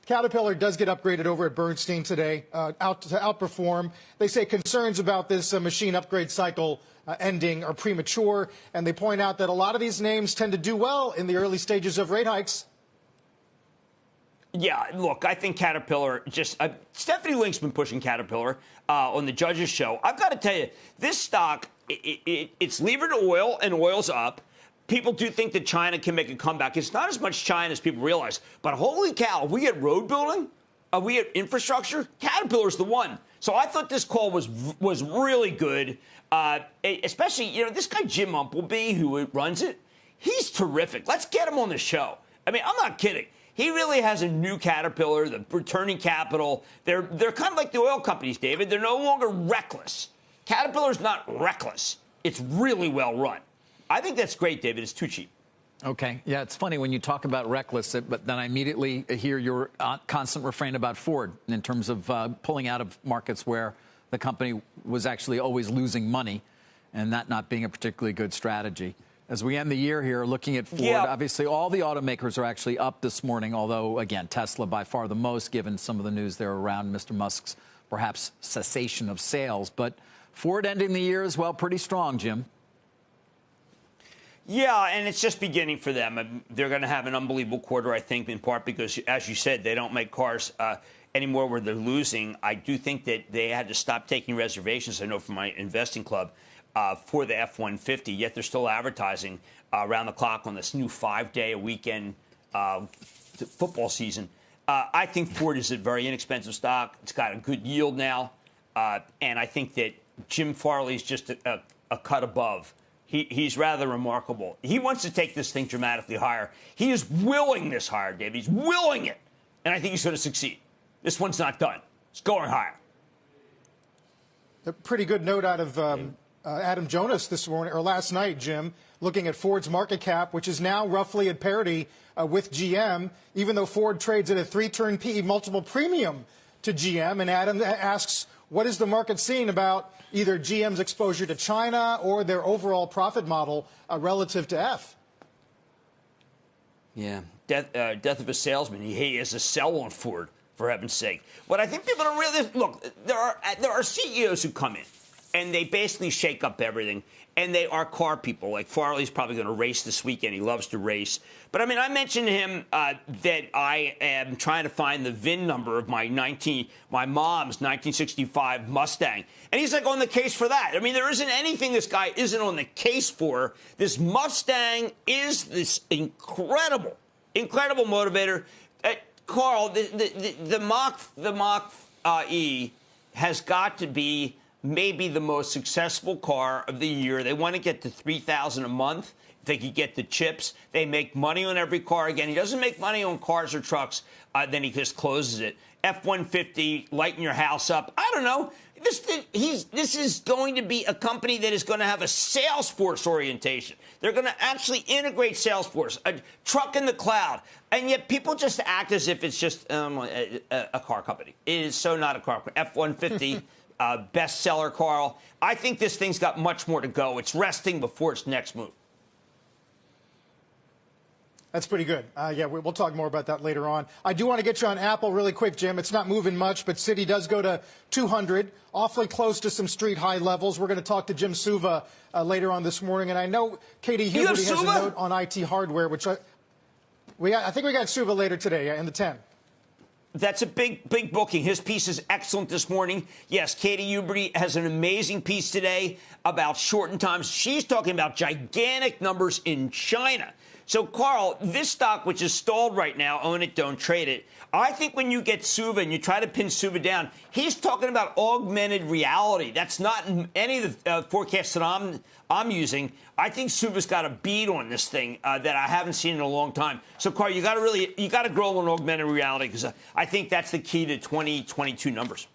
Caterpillar does get upgraded over at Bernstein today, to outperform. They say concerns about this machine upgrade cycle ending are premature, and they point out that a lot of these names tend to do well in the early stages of rate hikes. Yeah, look, I think Caterpillar Stephanie Link's been pushing Caterpillar on the Judges show. I've got to tell you, this stock, it's levered to oil, and oil's up. People do think that China can make a comeback. It's not as much China as people realize. But holy cow, if we get road building, we get infrastructure, Caterpillar's the one. So I thought this call was really good, especially, this guy Jim Umpleby, who runs it, he's terrific. Let's get him on the show. I mean, I'm not kidding. He really has a new Caterpillar, the returning capital. They're kind of like the oil companies, David. They're no longer reckless. Caterpillar's not reckless. It's really well run. I think that's great, David. It's too cheap. Okay. Yeah, it's funny when you talk about reckless, but then I immediately hear your constant refrain about Ford in terms of pulling out of markets where the company was actually always losing money and that not being a particularly good strategy. As we end the year here, looking at Ford, obviously all the automakers are actually up this morning, although, again, Tesla by far the most, given some of the news there around Mr. Musk's perhaps cessation of sales. But Ford ending the year as well pretty strong, Jim. Yeah, and it's just beginning for them. They're going to have an unbelievable quarter, I think, in part because, as you said, they don't make cars anymore where they're losing. I do think that they had to stop taking reservations, I know from my investing club, for the F-150, yet they're still advertising around the clock on this new 5-day-a-weekend football season. I think Ford is a very inexpensive stock. It's got a good yield now, and I think that Jim Farley's just a cut above. He's rather remarkable. He wants to take this thing dramatically higher. He is willing this higher, David. He's willing it, and I think he's going to succeed. This one's not done. It's going higher. A pretty good note out of Adam Jonas this morning or last night, Jim, looking at Ford's market cap, which is now roughly at parity with GM, even though Ford trades at a 3-turn PE multiple premium to GM. And Adam asks, what is the market seeing about either GM's exposure to China or their overall profit model relative to F? Yeah, death of a salesman. He is a sell on Ford, for heaven's sake. What I think people don't really look, there are CEOs who come in and they basically shake up everything, and they are car people. Like Farley's probably going to race this weekend. He loves to race. But, I mean, I mentioned to him that I am trying to find the VIN number of my mom's 1965 Mustang. And he's like on the case for that. I mean, there isn't anything this guy isn't on the case for. This Mustang is this incredible motivator. Carl, the Mach-E has got to be maybe the most successful car of the year. They want to get to $3,000 a month. If they could get the chips, they make money on every car. Again, he doesn't make money on cars or trucks. Then he just closes it. F-150, lighting your house up. I don't know. This is going to be a company that is going to have a Salesforce orientation. They're going to actually integrate Salesforce, a truck in the cloud. And yet people just act as if it's just a car company. It is so not a car company. F-150. Bestseller, Carl. I think this thing's got much more to go. It's resting before its next move. That's pretty good. Yeah, we'll talk more about that later on. I do want to get you on Apple really quick, Jim. It's not moving much, but Citi does go to 200, awfully close to some street high levels. We're going to talk to Jim Suva later on this morning. And I know Katie Huberty has a note on IT hardware, which I think we got Suva later today in the 10. That's a big booking. His piece is excellent this morning. Yes, Katie Huberty has an amazing piece today about shortened times. She's talking about gigantic numbers in China. So, Carl, this stock, which is stalled right now, own it, don't trade it. I think when you get Suva and you try to pin Suva down, he's talking about augmented reality. That's not in any of the forecasts that I'm using. I think Suva's got a beat on this thing that I haven't seen in a long time. So, Carl, you got to grow on augmented reality because I think that's the key to 2022 numbers.